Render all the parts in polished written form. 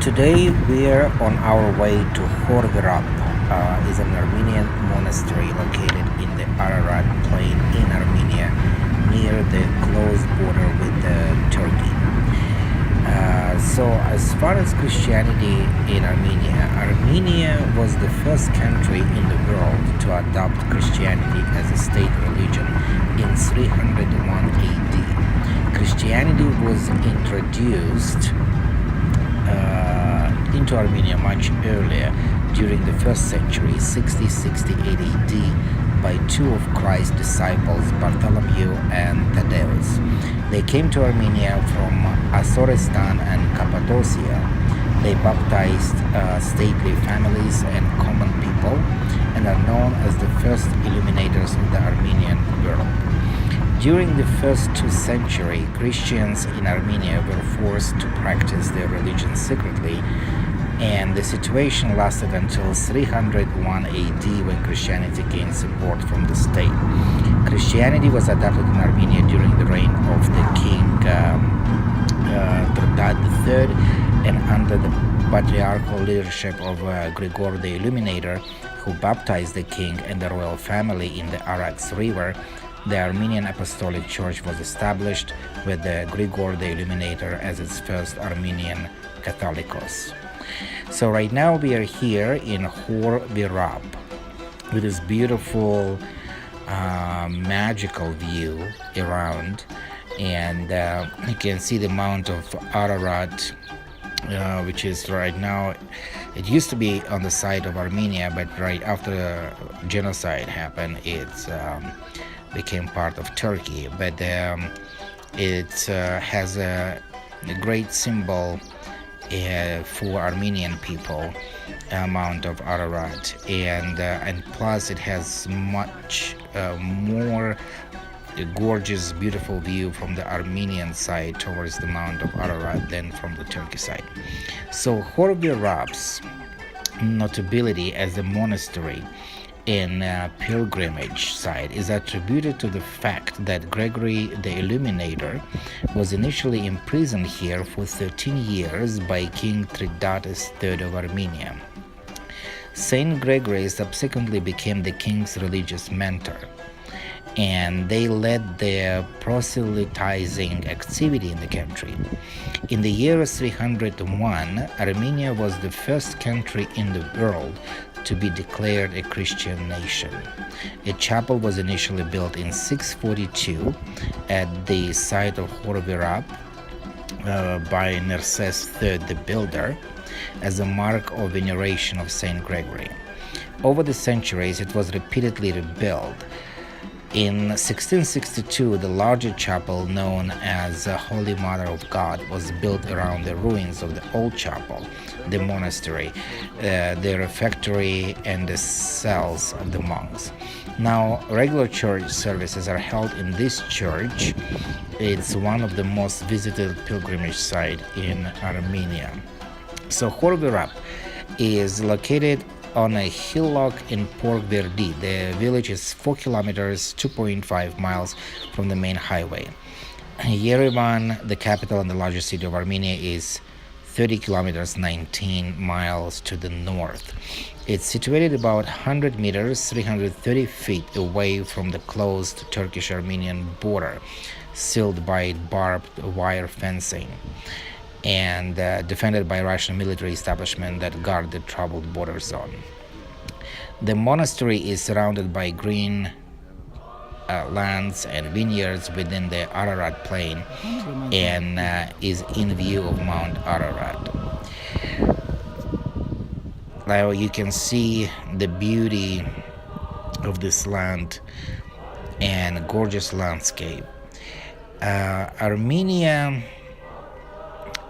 Today we are on our way to Khor Virap. Is an Armenian monastery located in the Ararat plain in Armenia, near the close border with Turkey. So as far as Christianity in Armenia was the first country in the world to adopt Christianity as a state religion in 301 AD. Christianity was introduced into Armenia much earlier, during the first century, 60-68 AD, by two of Christ's disciples, Bartholomew and Thaddeus. They came to Armenia from Azorestan and Cappadocia. They baptized stately families and common people, and are known as the first illuminators of the Armenian world. During the first 2 centuries, Christians in Armenia were forced to practice their religion secretly, and the situation lasted until 301 AD, when Christianity gained support from the state. Christianity was adopted in Armenia during the reign of the king Trdat III, and under the patriarchal leadership of Gregory the Illuminator, who baptized the king and the royal family in the Arax River. The Armenian Apostolic Church was established with Gregory the Illuminator as its first Armenian Catholicos. So right now we are here in Khor Virap with this beautiful magical view around, and you can see the Mount of Ararat, which is right now, it used to be on the side of Armenia, but right after the genocide happened, it's became part of Turkey, but it has a great symbol for Armenian people, Mount of Ararat, and plus it has much more gorgeous, beautiful view from the Armenian side towards the Mount of Ararat than from the Turkey side. So Khor Virap's notability as a monastery in pilgrimage site is attributed to the fact that Gregory the Illuminator was initially imprisoned here for 13 years by King Trdat III of Armenia. Saint Gregory subsequently became the king's religious mentor, and they led the proselytizing activity in the country. In the year 301, Armenia was the first country in the world to be declared a Christian nation. A chapel was initially built in 642 at the site of Khor Virap by Nerses III the builder, as a mark of veneration of Saint Gregory. Over the centuries, it was repeatedly rebuilt. In 1662, the larger chapel, known as Holy Mother of God, was built around the ruins of the old chapel, the monastery, the refectory, and the cells of the monks. Now, regular church services are held in this church. It's one of the most visited pilgrimage sites in Armenia. So Khor Virap is located on a hillock in Port Verdi. The village is 4 kilometers, 2.5 miles from the main highway. Yerevan, the capital and the largest city of Armenia, is 30 kilometers, 19 miles to the north. It's situated about 100 meters, 330 feet away from the closed Turkish-Armenian border, sealed by barbed wire fencing, and defended by Russian military establishment that guard the troubled border zone. The monastery is surrounded by green lands and vineyards within the Ararat plain, and is in view of Mount Ararat. Now you can see the beauty of this land and gorgeous landscape. Armenia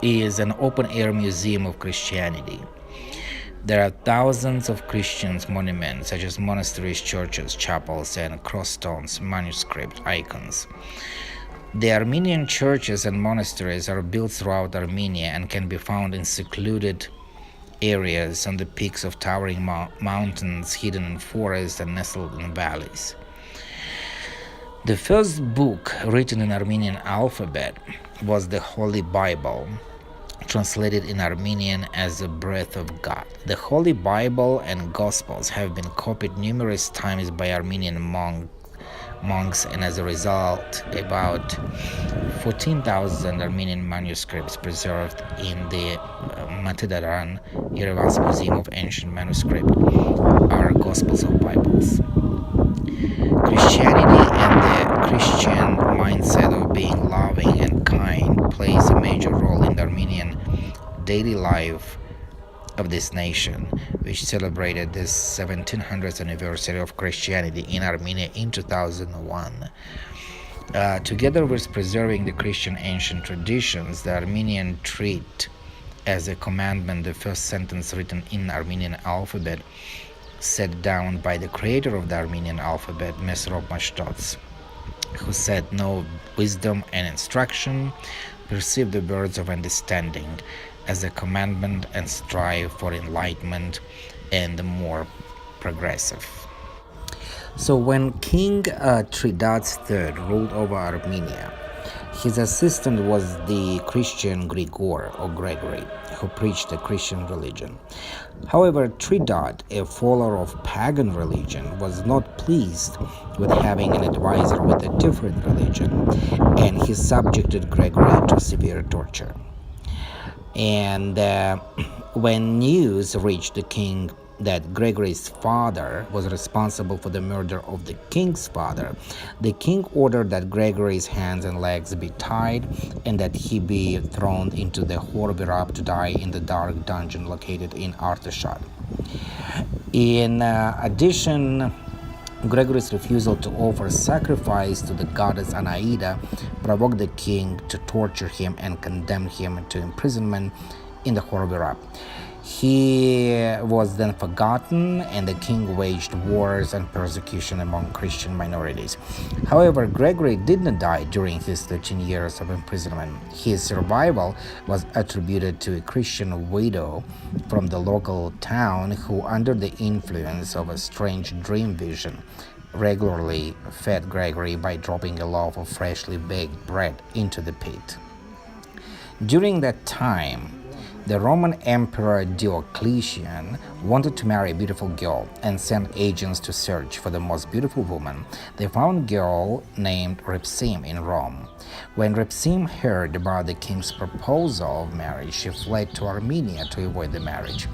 is an open-air museum of Christianity. There are thousands of Christian monuments, such as monasteries, churches, chapels, and cross stones, manuscript icons. The Armenian churches and monasteries are built throughout Armenia and can be found in secluded areas on the peaks of towering mountains, hidden in forests, and nestled in valleys. The first book written in Armenian alphabet was the Holy Bible, translated in Armenian as the breath of God. The Holy Bible and Gospels have been copied numerous times by Armenian monks, and as a result, about 14,000 Armenian manuscripts preserved in the Matadaran, Yerevan's Museum of Ancient Manuscript, are Gospels of Bibles. Christianity and the Christian mindset of being loving and kind plays a major role in the Armenian daily life of this nation, which celebrated the 1700th anniversary of Christianity in Armenia in 2001. Together with preserving the Christian ancient traditions, the Armenian treat as a commandment the first sentence written in Armenian alphabet, set down by the creator of the Armenian alphabet, Mesrop Mashtots, who said, "Know wisdom and instruction, perceive the words of understanding as a commandment, and strive for enlightenment and the more progressive." So when King Tridates III ruled over Armenia, his assistant was the Christian Gregory, who preached the Christian religion. However, Tridat, a follower of pagan religion, was not pleased with having an advisor with a different religion, and he subjected Gregory to severe torture. And when news reached the king that Gregory's father was responsible for the murder of the king's father, the king ordered that Gregory's hands and legs be tied and that he be thrown into the Khor Virap to die in the dark dungeon located in Artashat. In addition, Gregory's refusal to offer sacrifice to the goddess Anaida provoked the king to torture him and condemn him to imprisonment in the Khor Virap. He was then forgotten, and the king waged wars and persecution among Christian minorities. However, Gregory did not die during his 13 years of imprisonment. His survival was attributed to a Christian widow from the local town who, under the influence of a strange dream vision, regularly fed Gregory by dropping a loaf of freshly baked bread into the pit. During that time, the Roman Emperor Diocletian wanted to marry a beautiful girl and sent agents to search for the most beautiful woman. They found a girl named Repsim in Rome. When Repsim heard about the king's proposal of marriage, she fled to Armenia to avoid the marriage.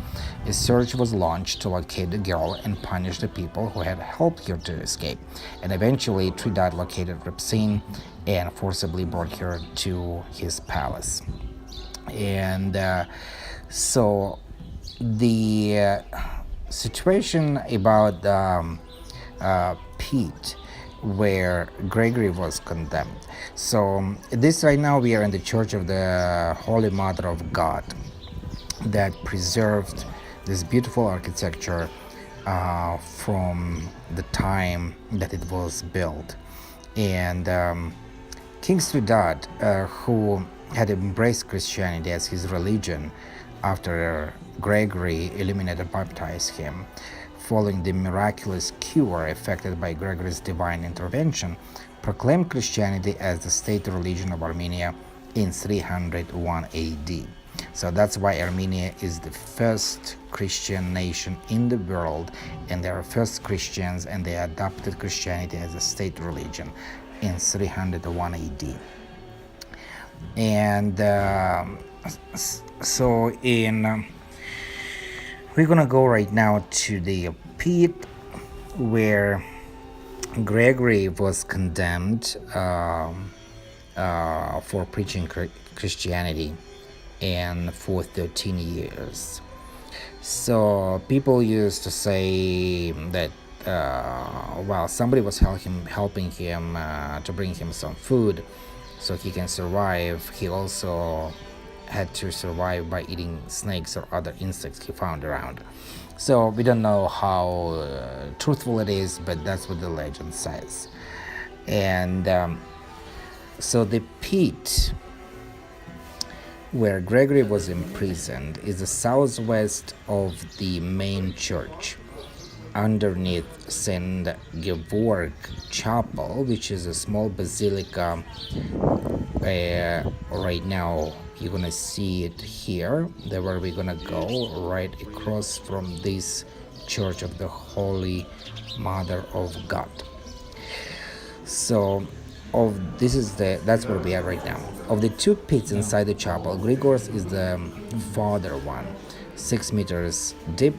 A search was launched to locate the girl and punish the people who had helped her to escape. And eventually, Tridat located Repsim and forcibly brought her to his palace. And so the situation about Pete, where Gregory was condemned. So this right now we are in the Church of the Holy Mother of God that preserved this beautiful architecture from the time that it was built. And King Tridat, who had embraced Christianity as his religion after Gregory eliminated and baptized him, following the miraculous cure effected by Gregory's divine intervention, proclaimed Christianity as the state religion of Armenia in 301 AD. So that's why Armenia is the first Christian nation in the world, and they are first Christians, and they adopted Christianity as a state religion in 301 AD. And so we're gonna go right now to the pit where Gregory was condemned for preaching Christianity and for 13 years. So people used to say that somebody was helping him to bring him some food so he can survive. He also had to survive by eating snakes or other insects he found around. So we don't know how truthful it is, but that's what the legend says. And so the pit where Gregory was imprisoned is the southwest of the main church, underneath St. Georg Chapel, which is a small basilica right now You're gonna see it here, that where we're gonna go, right across from this Church of the Holy Mother of God. So that's where we are right now. Of the two pits inside the chapel, Gregory's is the farther one, 6 meters deep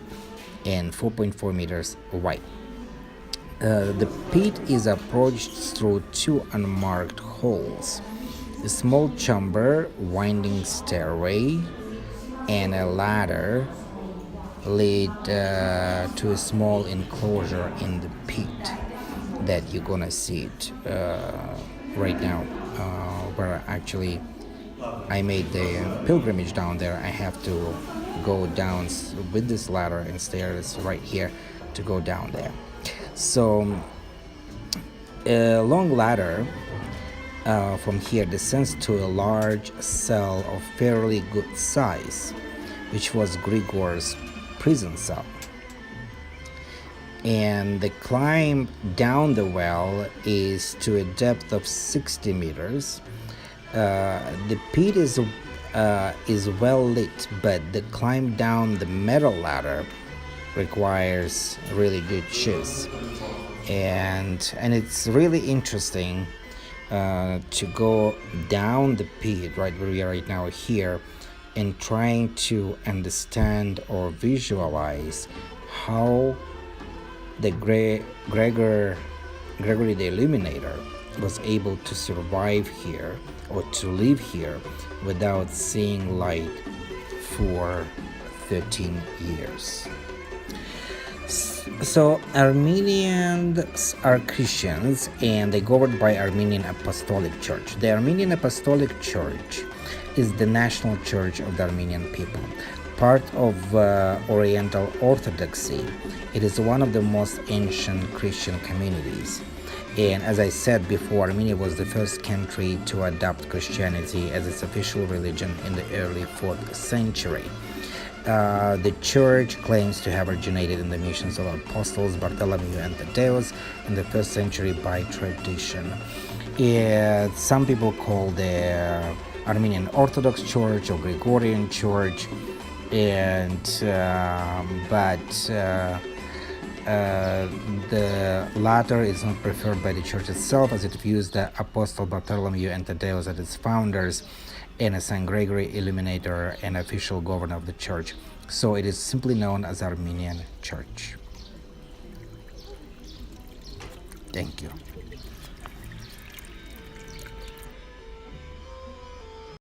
and 4.4 meters wide. The pit is approached through two unmarked holes, a small chamber, winding stairway, and a ladder lead to a small enclosure in the pit that you're gonna see it right now, where actually I made the pilgrimage down there. I have to go down with this ladder and stairs right here to go down there. So a long ladder from here descends to a large cell of fairly good size, which was Gregory's prison cell. And the climb down the well is to a depth of 60 meters. The pit is well lit, but the climb down the metal ladder requires really good shoes. And it's really interesting to go down the pit right where we are right now here, and trying to understand or visualize how the Gregory the Illuminator was able to survive here or to live here without seeing light for 13 years. So Armenians are Christians, and they governed by Armenian Apostolic Church. The Armenian Apostolic Church is the national church of the Armenian people, part of Oriental Orthodoxy. It is one of the most ancient Christian communities. And as I said before, Armenia was the first country to adopt Christianity as its official religion in the early 4th century. The church claims to have originated in the missions of apostles Bartholomew and Thaddeus in the 1st century by tradition. Some people call the Armenian Orthodox Church or Gregorian Church, the latter is not preferred by the church itself, as it views the Apostle Bartholomew and Thaddeus as its founders, and Saint Gregory Illuminator and official governor of the church. So it is simply known as Armenian Church. Thank you.